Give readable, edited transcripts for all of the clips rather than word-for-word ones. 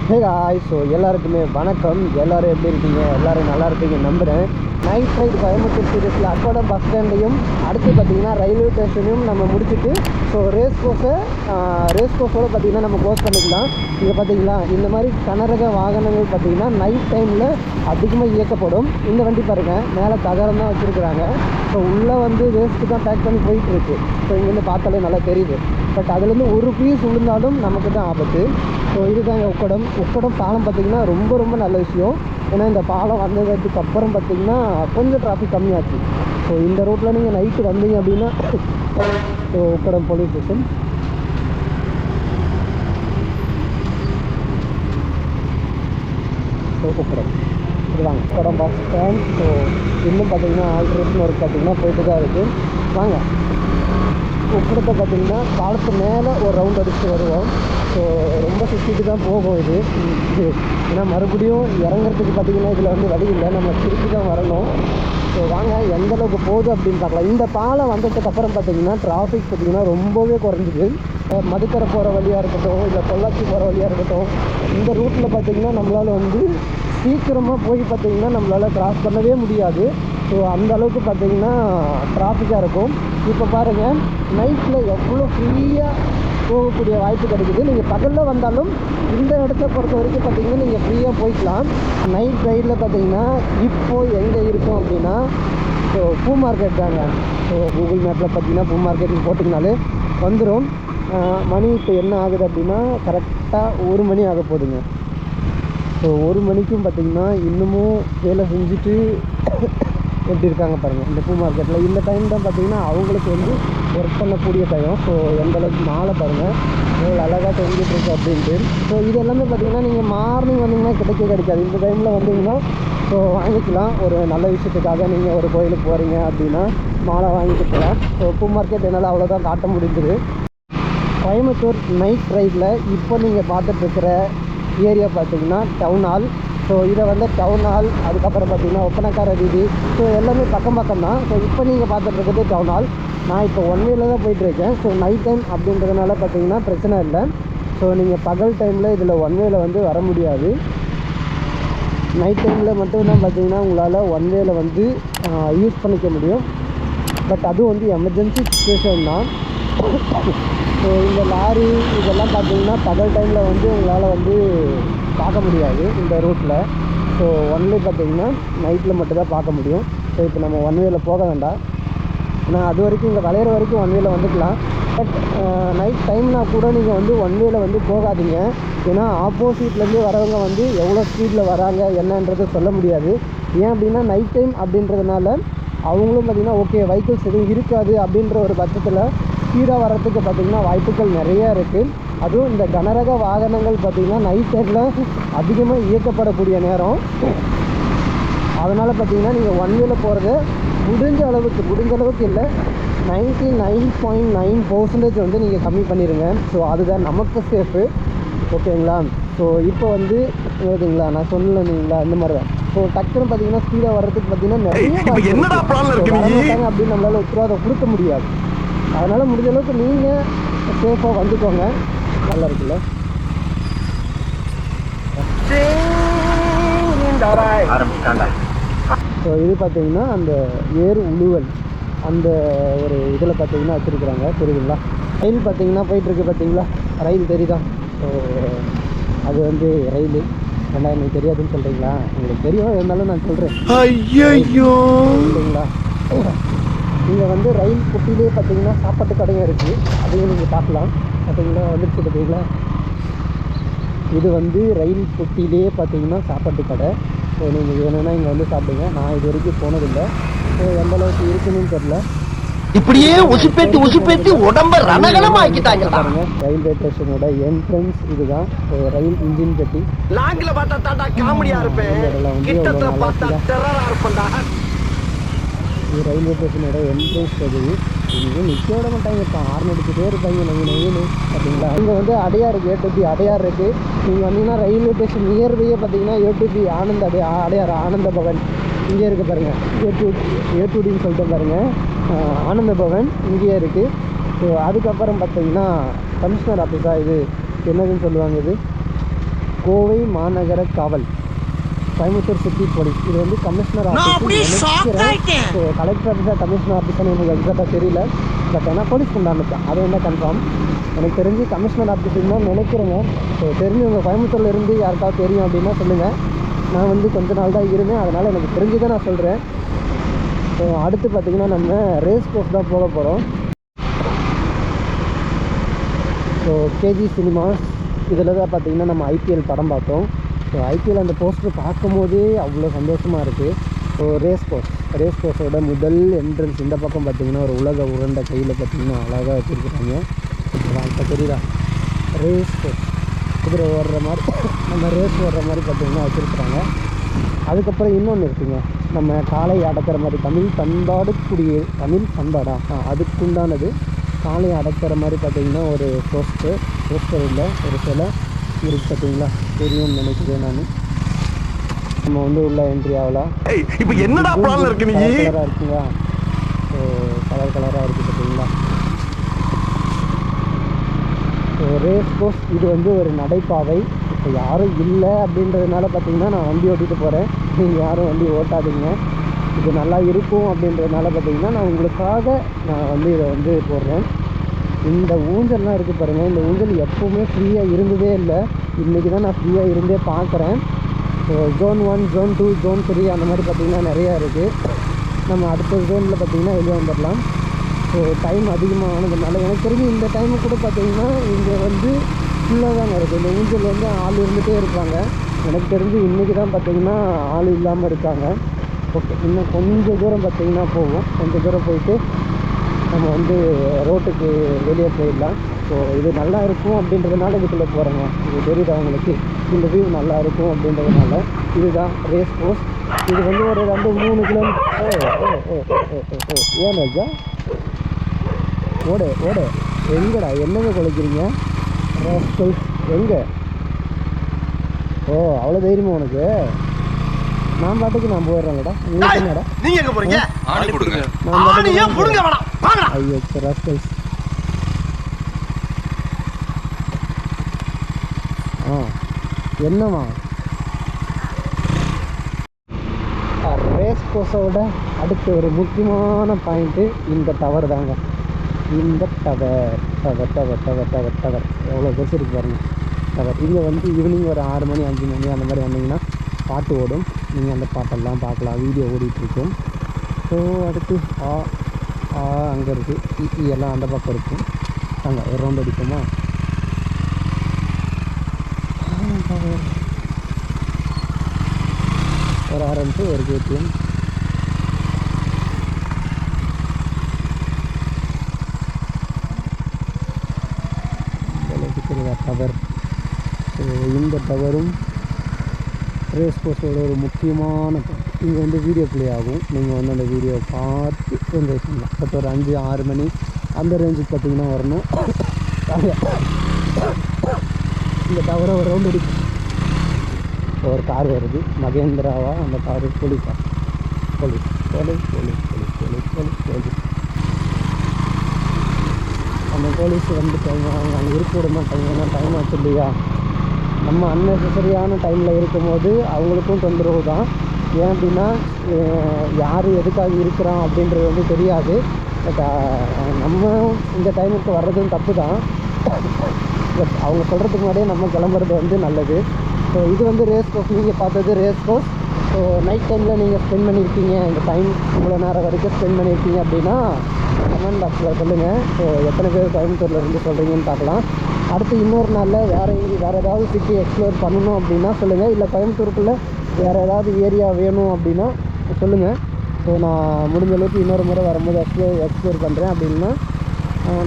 Hey guys, so எல்லாருக்குமே வணக்கம். எல்லோரும் எப்படி இருக்கீங்க? எல்லோரும் நல்லா இருப்பீங்க நம்புகிறேன். நைட் ரைட் கோயம்புத்தூர் சீரியஸில் அக்கோடம் பஸ் ஸ்டாண்டையும் அடுத்து பார்த்திங்கன்னா ரயில்வே ஸ்டேஷனையும் நம்ம முடிச்சுட்டு ஸோ ரேஸ் கோர்ஸோடு பார்த்திங்கன்னா நம்ம க்ளோஸ் பண்ணிக்கலாம். இங்கே பார்த்திங்களா இந்த மாதிரி கனரக வாகனங்கள் பார்த்திங்கன்னா நைட் டைமில் அதிகமாக இயக்கப்படும். இந்த வண்டி பாருங்கள், மேலே தகரம் தான் வச்சுருக்குறாங்க. ஸோ உள்ளே வந்து வேஸ்ட்டு தான் பேக் பண்ணி போயிட்டுருக்கு. ஸோ இங்கேருந்து பார்த்தாலே நல்லா தெரியுது. பட் அதுலேருந்து ஒரு பீஸ் விழுந்தாலும் நமக்கு தான் ஆபத்து. ஸோ இதுதாங்க உக்கடம் பாலம் பார்த்திங்கன்னா ரொம்ப நல்ல விஷயம். ஏன்னா இந்த பாலம் வந்ததுக்கு அப்புறம் பார்த்திங்கன்னா கொஞ்சம் டிராஃபிக் கம்மியாச்சு. ஸோ இந்த ரூட்டில் நீங்கள் நைட்டு வந்தீங்க அப்படின்னா so Ukkadam police station, so Ukkadam இதுதாங்க உக்கடம் பஸ் ஸ்டாண்ட். ஸோ இன்னும் பார்த்திங்கன்னா ஆல்ட்ரேஷன் ஒர்க் பார்த்திங்கன்னா போயிட்டு தான் இருக்குது. வாங்க உக்கடத்தை பார்த்திங்கன்னா பாலத்து மேலே ஒரு ரவுண்ட் அடிச்சுட்டு வருவோம். ஸோ ரொம்ப சுற்றிட்டு தான் போகும் இது. ஏன்னா மறுபடியும் இறங்குறதுக்கு பார்த்திங்கன்னா இதில் வந்து வழி இல்லை, நம்ம திருப்பி தான் வரணும். ஸோ வாங்க எந்தளவுக்கு போகுது அப்படின்னு பார்க்கலாம். இந்த பாலம் வந்ததுக்கப்புறம் பார்த்திங்கன்னா டிராஃபிக் பார்த்திங்கன்னா ரொம்பவே குறைஞ்சிது. மதுக்கரை போகிற வழியாக இருக்கட்டும், இல்லை பொள்ளாச்சி போகிற வழியாக இருக்கட்டும், இந்த ரூட்டில் பார்த்திங்கன்னா நம்மளால் வந்து சீக்கிரமாக போய் பார்த்திங்கன்னா நம்மளால் கிராஸ் பண்ணவே முடியாது. ஸோ அந்தளவுக்கு பார்த்திங்கன்னா டிராஃபிக்காக இருக்கும். இப்போ பாருங்கள், நைட்டில் எவ்வளோ ஃப்ரீயாக போகக்கூடிய வாய்ப்பு கிடைக்குது. நீங்கள் பகலில் வந்தாலும் இந்த இடத்த பொறுத்த வரைக்கும் பார்த்திங்கன்னா நீங்கள் ஃப்ரீயாக போய்க்கலாம். நைட் ரைடில் பார்த்திங்கன்னா இப்போது எங்கே இருக்கும் அப்படின்னா ஸோ பூ மார்க்கெட் தாங்க. ஸோ கூகுள் மேப்பில் பார்த்திங்கன்னா பூ மார்க்கெட்டுன்னு போட்டிங்கனாலே வந்துடும். மணி இப்போ என்ன ஆகுது அப்படின்னா கரெக்டாக 1 மணி ஆக போகுதுங்க. ஸோ 1 மணிக்கும் பார்த்திங்கன்னா இன்னமும் வேலை செஞ்சுட்டு எப்படி இருக்காங்க பாருங்கள். இந்த பூ மார்க்கெட்டில் இந்த டைம் தான் பார்த்திங்கன்னா அவங்களுக்கு வந்து ஒர்க் பண்ணக்கூடிய டைம். ஸோ எந்தளவுக்கு மாலை பாருங்கள் எவ்வளோ அழகாக தெரிஞ்சிட்ருக்கு அப்படின்ட்டு. ஸோ இது எல்லாமே பார்த்திங்கன்னா நீங்கள் மார்னிங் வந்தீங்கன்னா கிடைக்காது. இந்த டைமில் வந்தீங்கன்னா ஸோ வாங்கிக்கலாம். ஒரு நல்ல விஷயத்துக்காக நீங்கள் ஒரு கோயிலுக்கு போகிறீங்க அப்படின்னா மாலை வாங்கிட்டு போகலாம். ஸோ பூ மார்க்கெட் என்னால் அவ்வளோதான் காட்ட முடிஞ்சுது. கோயம்புத்தூர் நைட் ரைடில் இப்போ நீங்கள் பார்த்துட்ருக்கிற ஏரியா பார்த்திங்கன்னா டவுன் ஹால். ஸோ இதை வந்து டவுன் ஹால், அதுக்கப்புறம் பார்த்திங்கன்னா ஒப்பனக்கார வீதி, ஸோ எல்லாமே பக்கம் தான். ஸோ இப்போ நீங்கள் பார்த்துட்ருக்கிறது டவுன் ஹால். நான் இப்போ 1 வேல தான் போயிட்டுருக்கேன். ஸோ நைட் டைம் அப்படின்றதுனால பார்த்திங்கன்னா பிரச்சனை இல்லை. ஸோ நீங்கள் பகல் டைமில் இதில் 1 வேல வந்து வர முடியாது. நைட் டைமில் மட்டும்தான் பார்த்திங்கன்னா உங்களால் 1 வேல வந்து யூஸ் பண்ணிக்க முடியும். பட் அதுவும் வந்து எமர்ஜென்சி சுச்சுவேஷன் தான். ஸோ இந்த லாரி இதெல்லாம் பார்த்திங்கன்னா பகல் டைமில் வந்து உங்களால் வந்து பார்க்க முடியாது இந்த ரூட்டில். ஸோ ஒன்லி பார்த்திங்கன்னா நைட்டில் மட்டும்தான் பார்க்க முடியும். ஸோ இப்போ நம்ம 1 வேல போக வேண்டாம். ஆனால் அது வரைக்கும் இங்கே வளையிற வரைக்கும் 1 வேல வந்துக்கலாம். பட் நைட் டைம்னா கூட நீங்கள் வந்து 1 வேல வந்து போகாதீங்க. ஏன்னா ஆப்போசிட்லேருந்து வரவங்க வந்து எவ்வளோ ஸ்பீடில் வராங்க என்னன்றது சொல்ல முடியாது. ஏன் அப்படின்னா நைட் டைம் அப்படின்றதுனால அவங்களும் பார்த்திங்கன்னா ஓகே வெஹிக்கிள்ஸ் எதுவும் இருக்காது அப்படின்ற ஒரு பட்சத்தில் ஸ்பீடாக வர்றதுக்கு பார்த்திங்கன்னா வாய்ப்புகள் நிறையா இருக்குது. அதுவும் இந்த கனரக வாகனங்கள் பார்த்திங்கன்னா நைட் டைமில் அதிகமாக இயக்கப்படக்கூடிய நேரம். அதனால் பார்த்திங்கன்னா நீங்கள் 1 வேல போகிறது முடிஞ்ச அளவுக்கு இல்லை 99.9% வந்து நீங்கள் கம்மி பண்ணிடுங்க. ஸோ அதுதான் நமக்கு சேஃபு. ஓகேங்களா? ஸோ இப்போ வந்து ஓகேங்களா, நான் சொல்லலைங்களா இந்த மாதிரி தான். ஸோ டக்குன்னு பார்த்திங்கன்னா ஸ்பீடாக வர்றதுக்கு பார்த்திங்கன்னா நிறைய வரமாட்டாங்க அப்படின்னு நம்மளால் உத்தரவாதம் கொடுக்க முடியாது. அதனால் முடிஞ்ச அளவுக்கு நீங்கள் சேஃபாக வந்துக்கோங்க. நல்லா இருக்குல்ல? ஸோ இது பார்த்திங்கன்னா அந்த ஏர் உழுவல் அந்த ஒரு இதில் பார்த்திங்கன்னா வச்சுருக்குறாங்க. தெரியுதுங்களா? ரயில் பார்த்திங்கன்னா போயிட்டுருக்கு பார்த்திங்களா? ரயில் தெரியுதா? ஸோ அது வந்து ரயில் ஏன்னா எனக்கு தெரியாதுன்னு சொல்கிறீங்களா? உங்களுக்கு தெரியும், இருந்தாலும் நான் சொல்கிறேன். ஐயோ இல்லைங்களா? இங்கே வந்து ரயில் குட்டிலே பார்த்திங்கன்னா சாப்பாட்டு கடையும் இருக்குது. அதையும் நீங்கள் பார்க்கலாம். பார்த்திங்கன்னா வந்துடுச்சு பார்த்திங்களா? இது வந்து ரயில் குட்டிலே பார்த்திங்கன்னா சாப்பாட்டு கடை. ஸோ நீங்கள் வேணும்னா இங்கே வந்து சாப்பிடுங்க. நான் இது வரைக்கும் போனதில்லை. ஸோ எந்த அளவுக்கு இருக்குன்னு தெரில. இப்படியே உசுப்பேத்தி உடம்ப ரணகலமா ஆக்கிட்டாங்க பாருங்க. ரயில்வே ஸ்டேஷனோட என்ட்ரன்ஸ் இதுதான். ஸோ ரயில் இன்ஜின் பெட்டி. லாங்கில பார்த்தா தாண்டா காமெடியா இருப்பேன், கிட்டத்துல பார்த்தா டெரரா இருப்பேன்டா. இது ரயில்வே ஸ்டேஷனோட என்ட்ரன்ஸ் பகுதி. இங்கே நிற்க விட மாட்டாங்க, இப்போ ஹார்ன் அடிச்சுட்டே இருப்பாங்க நவீன பார்த்தீங்களா? இங்கே வந்து அடையார் A2B அடையார் இருக்குது. நீங்கள் வந்தீங்கன்னா ரயில்வே ஸ்டேஷன் நியர்பையே பார்த்தீங்கன்னா A2B அடையார் ஆனந்த பவன் இங்கே இருக்குது பாருங்கள். A2Dன்னு சொல்லிட்டு பாருங்கள், ஆனந்த பவன் இங்கேயே இருக்குது. ஸோ அதுக்கப்புறம் பார்த்தீங்கன்னா கமிஷனர் ஆஃபீஸாக இது என்னதுன்னு சொல்லுவாங்க, இது கோவை மாநகர காவல், கோயம்புத்தூர் சிட்டி போலீஸ். இது வந்து கமிஷனர் ஆஃபீஸ். ஸோ கலெக்டர் ஆஃபீஸாக கமிஷனர் ஆஃபீஸாக எனக்கு எக்ஸாக்டாக தெரியல. பட் ஆனால் போலீஸ் உண்டானுச்சான், அது என்ன கன்ஃபார்ம். எனக்கு தெரிஞ்சு கமிஷனர் ஆஃபீஸுன்னு தான் நினைக்கிறேங்க. ஸோ தெரிஞ்சவங்க கோயம்புத்தூரில் இருந்து யாருக்காவது தெரியும் அப்படின்னா சொல்லுங்கள். நான் வந்து கொஞ்ச நாள் தான் இருந்தேன், அதனால் எனக்கு தெரிஞ்சுதான் நான் சொல்கிறேன். ஸோ அடுத்து பார்த்திங்கன்னா நம்ம ரேஸ் கோர்ஸ் தான் போக போகிறோம். ஸோ கேஜி சினிமாஸ் இதில் தான் பார்த்திங்கன்னா நம்ம ஐபிஎல் படம் பார்த்தோம். ஸோ ஐபிஎல் அந்த போஸ்டர் பார்க்கும்போதே அவ்வளோ சந்தோஷமாக இருக்குது. ஸோ ரேஸ் கோர்ஸோட முதல் என்ட்ரன்ஸ் இந்த பக்கம் பார்த்திங்கன்னா ஒரு உலக உருண்டை கையில் பார்த்திங்கன்னா அழகாக வச்சுருக்குறாங்க. இப்போ தெரியுதா, ரேஸ் கோர்ஸ் குதிரை ஓடுற மாதிரி நம்ம ரேஸ் ஓடுற மாதிரி பார்த்திங்கன்னா வச்சுருக்குறாங்க. அதுக்கப்புறம் இன்னொன்று இருக்குங்க, நம்ம காளை அடக்கிற மாதிரி தமிழ் பண்பாடா அதுக்குண்டானது காளை அடக்கிற மாதிரி பார்த்திங்கன்னா ஒரு போஸ்டர் இல்லை ஒரு சிலை இருக்குது பார்த்தீங்களா, தெரியும்னு நினைக்கிறேன் நான். நம்ம வந்து உள்ள என்ட்ரி ஆகலாம். இப்போ என்னடா பிளான்ல இருக்கு, நீ கலராக இருக்குங்களா, ஸோ கலராக இருக்குது பார்த்தீங்களா. ஸோ ரேஸ் கோர்ஸ் இது வந்து ஒரு நடைபாதை. இப்போ யாரும் இல்லை அப்படின்றதுனால பார்த்திங்கன்னா நான் வண்டி ஓட்டிகிட்டு போகிறேன். நீங்கள் யாரும் வண்டி ஓட்டாதீங்க, இது நல்லா இருக்கும் அப்படின்றதுனால பார்த்திங்கன்னா நான் உங்களுக்காக நான் வந்து இதை வந்து போடுறேன். இந்த ஊஞ்சல்லாம் இருக்குது பாருங்கள், இந்த ஊஞ்சல் எப்போவுமே ஃப்ரீயாக இருந்ததே இல்லை. இன்றைக்கி தான் நான் ஃப்ரீயாக இருந்தே பார்க்குறேன். ஸோ Zone 1, Zone 2, Zone 3 அந்த மாதிரி பார்த்திங்கன்னா நிறையா இருக்குது. நம்ம அடுத்த ஜோனில் பார்த்திங்கன்னா வெளியே வந்துடலாம். ஸோ டைம் அதிகமானதுனால எனக்கு தெரிஞ்சு இந்த டைமு கூட பார்த்திங்கன்னா இங்கே வந்து ஃபுல்லாக தாங்க இருக்குது. இந்த ஊஞ்சல் வந்து ஆள் இருந்துகிட்டே இருப்பாங்க. எனக்கு தெரிஞ்சு இன்றைக்கி தான் பார்த்திங்கன்னா ஆள் இல்லாமல் இருக்காங்க. ஓகே, இன்னும் கொஞ்சம் தூரம் பார்த்திங்கன்னா போவோம். கொஞ்சம் தூரம் போயிட்டு நம்ம வந்து ரோட்டுக்கு வெளியே போயிடலாம். ஸோ இது நல்லா இருக்கும் அப்படின்றதுனால இதுக்குள்ளே போகிறேங்க. இது தெரியுது அவங்களுக்கு, இந்த வியூ நல்லா இருக்கும் அப்படின்றதுனால. இதுதான் ரேஸ் கோர்ஸ். இது வந்து ஒரு 2-3 கிலோமீட்டர். ஏன் ஐயா ஓடு எங்கடா என்னங்க குலைக்கிறீங்க ராஸ்கல்ஸ், எங்கே? ஓ அவ்வளோ தைரியமா உனக்கு? நான் பாட்டுக்கு நான் போயிடுறேன்டா. நீங்க எங்க போறீங்க? ஆணி கொடுங்க. ஆணியே புடுங்க வேணாம். வாங்கடா. ஐயோ ராஸ்கல்ஸ். என்னமா ரேஸ் கோர்ஸோட அடுத்து ஒரு முக்கியமான பாயிண்ட்டு இந்த டவர் தாங்க. இந்த டவர் எவ்வளோ பெருசு இருக்கு பாருங்கள் டவர். இங்கே வந்து ஈவினிங் ஒரு 6 மணி 5 மணி அந்த மாதிரி வந்தீங்கன்னா பாட்டு ஓடும். நீங்கள் அந்த பாட்டெல்லாம் பார்க்கலாம், வீடியோ ஓடிட்டுருக்கும். ஸோ அடுத்து அங்கே இருக்குது எல்லாம் அந்த பக்கம் இருக்கும். அங்கே ஒரு ரவுண்ட் அடிப்போமா? ஒரு ஆரம்பிச்சு ஒரு கேடிஎம். டவர். ஸோ இந்த டவரும் ரேஸ் கோர்ஸோட ஒரு முக்கியமான இங்கே வந்து வீடியோ ப்ளே ஆகும். நீங்கள் வந்து அந்த வீடியோ பார்த்து என்ஜாய் பண்ணலாம். பட் ஒரு 5-6 மணி அந்த ரேஞ்சுக்கு பார்த்திங்கன்னா வரணும். இந்த டவரை ஒரு ரவுண்ட் அடிக்கும். ஒரு கார் வருது, மகேந்திராவா அந்த காரு? போலீஸ் அந்த போலீஸ் வந்துட்டாங்க. அங்கே இருக்க விட மாட்டாங்க, ஏன்னா டைம் ஆச்சு இல்லையா. நம்ம அன்னெசரியான டைமில் இருக்கும்போது அவங்களுக்கும் தொந்தரவு தான். ஏன் அப்படின்னா யார் எதுக்காக இருக்கிறோம் அப்படின்றது வந்து தெரியாது. பட் நம்ம இந்த டைமுக்கு வர்றதும் தப்பு தான். பட் அவங்க சொல்கிறதுக்கு முன்னாடியே நம்ம கிளம்புறது வந்து நல்லது. ஸோ இது வந்து ரேஸ் கோர்ஸ். நீங்கள் பார்த்தது ரேஸ் கோர்ஸ். ஸோ நைட் டைமில் நீங்கள் ஸ்பெண்ட் பண்ணியிருக்கீங்க, இந்த டைம் இவ்வளோ நேரம் வரைக்கும் ஸ்பெண்ட் பண்ணியிருக்கீங்க அப்படின்னா கமெண்ட் பாக்ஸில் சொல்லுங்கள். ஸோ எத்தனை பேர் கோயம்புத்தூரில் இருந்து சொல்கிறீங்கன்னு பார்க்கலாம். அடுத்து இன்னொரு நாளில் வேறு ஏதாவது சிட்டி எக்ஸ்ப்ளோர் பண்ணணும் அப்படின்னா சொல்லுங்கள். இல்லை கோயம்புத்தூருக்குள்ளே வேறு ஏதாவது ஏரியா வேணும் அப்படின்னா சொல்லுங்கள். ஸோ நான் முடிஞ்ச அளவுக்கு இன்னொரு முறை வரும்போது எக்ஸ்ப்ளோர் பண்ணுறேன். அப்படின்னா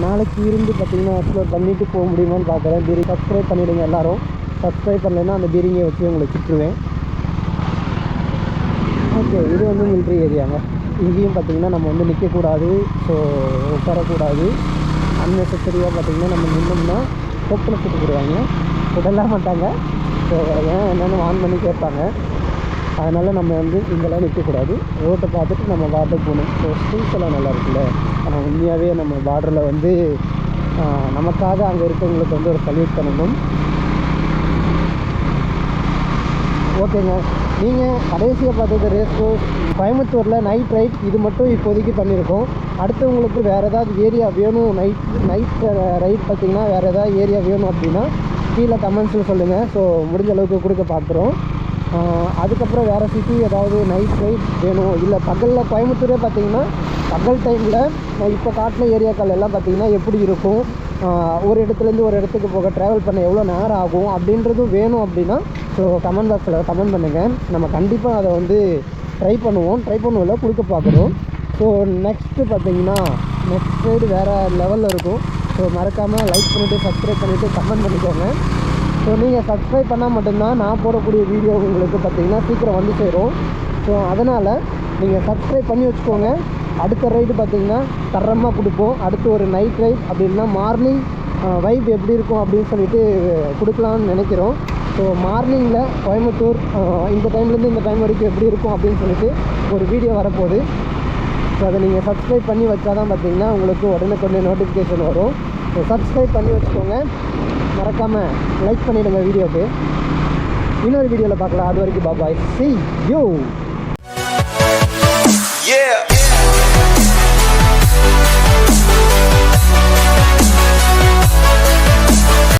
நாளைக்கு இருந்து பார்த்திங்கன்னா எக்ஸ்ப்ளோர் பண்ணிவிட்டு போக முடியுமான்னு பார்க்குறேன். சப்ஸ்கிரைப் பண்ணிவிடுங்க எல்லோரும். சப்ஸ்கிரைப் பண்ணலைன்னா அந்த பீரிங்கை வச்சு உங்களை சுற்றுவேன். ஓகே, இது வந்து மிலிட்ரி ஏரியாங்க. இங்கேயும் பார்த்திங்கன்னா நம்ம வந்து நிற்கக்கூடாது, ஸோ உட்காரக்கூடாது. அன்னெசரியாக பார்த்திங்கன்னா நம்ம நின்னோம்னா டோக்கனை சுட்டுக்கிடுவாங்க, சுடலாம் மாட்டாங்க. ஸோ ஏன் என்னென்னு ஆன் பண்ணி கேட்பாங்க. அதனால் நம்ம வந்து இங்கெல்லாம் நிற்கக்கூடாது, ரோட்டை பார்த்துட்டு நம்ம பார்டர் போகணும். ஸோ ஸ்கூல்ஸ் எல்லாம் நல்லா இருக்குல்ல. ஆனால் உண்மையாகவே நம்ம பார்டரில் வந்து நமக்காக அங்கே இருக்கவங்களுக்கு வந்து ஒரு சல்யூட் பண்ணணும். ஓகேங்க. நீங்கள் கடைசியாக பார்த்தது ரேஸ் கோர்ஸ் கோயம்புத்தூரில் நைட் ரைட் இது மட்டும் இப்போதைக்கு பண்ணியிருக்கோம். அடுத்து உங்களுக்கு வேறு ஏதாவது ஏரியா வேணும், நைட் ரைட் பார்த்திங்கன்னா வேறு ஏதாவது ஏரியா வேணும் அப்படின்னா கீழே கமெண்ட்ஸில் சொல்லுங்கள். ஸோ முடிஞ்ச அளவுக்கு கொடுக்க பார்க்குறோம். அதுக்கப்புறம் வேறு சிட்டி ஏதாவது நைட் ரைட் வேணும், இல்லை பகலில் கோயம்புத்தூரே பார்த்திங்கன்னா பகல் டைமில் இப்போ காட்டின ஏரியாக்கள் எல்லாம் பார்த்திங்கன்னா எப்படி இருக்கும், ஒரு இடத்துலேருந்து ஒரு இடத்துக்கு போக ட்ராவல் பண்ண எவ்வளோ நேரம் ஆகும் அப்படின்றதும் வேணும் அப்படின்னா ஸோ கமெண்ட் பாக்ஸில் கமெண்ட் பண்ணுங்கள். நம்ம கண்டிப்பாக அதை வந்து ட்ரை பண்ணுவோம்ல கொடுக்க பார்க்குறோம். ஸோ நெக்ஸ்ட்டு பார்த்திங்கன்னா நெக்ஸ்ட் சைடு வேறு லெவலில் இருக்கும். ஸோ மறக்காமல் லைக் பண்ணிவிட்டு சப்ஸ்கிரைப் பண்ணிவிட்டு கமெண்ட் பண்ணிக்கோங்க. ஸோ நீங்கள் சப்ஸ்கிரைப் பண்ணால் மட்டும்தான் நான் போடக்கூடிய வீடியோ உங்களுக்கு பார்த்திங்கன்னா சீக்கிரம் வந்து சேரும். ஸோ அதனால் நீங்கள் சப்ஸ்கிரைப் பண்ணி வச்சுக்கோங்க. அடுத்த ரைடு பார்த்திங்கன்னா தரமாக கொடுப்போம். அடுத்து ஒரு நைட் ரைட் அப்படின்னா மார்னிங் வைப் எப்படி இருக்கும் அப்படின்னு சொல்லிட்டு கொடுக்கலான்னு நினைக்கிறோம். ஸோ மார்னிங்கில் கோயம்புத்தூர் இந்த டைம்லேருந்து இந்த டைம் வரைக்கும் எப்படி இருக்கும் அப்படின்னு சொல்லிட்டு ஒரு வீடியோ வரப்போகுது. ஸோ அதை நீங்கள் சப்ஸ்கிரைப் பண்ணி வச்சா தான் பார்த்திங்கன்னா உங்களுக்கு உடனே நோட்டிஃபிகேஷன் வரும். ஸோ சப்ஸ்கிரைப் பண்ணி வச்சுக்கோங்க. மறக்காமல் லைக் பண்ணிவிடுங்க வீடியோக்கு. இன்னொரு வீடியோவில் பார்க்கலாம். அது வரைக்கும் பாய். See you.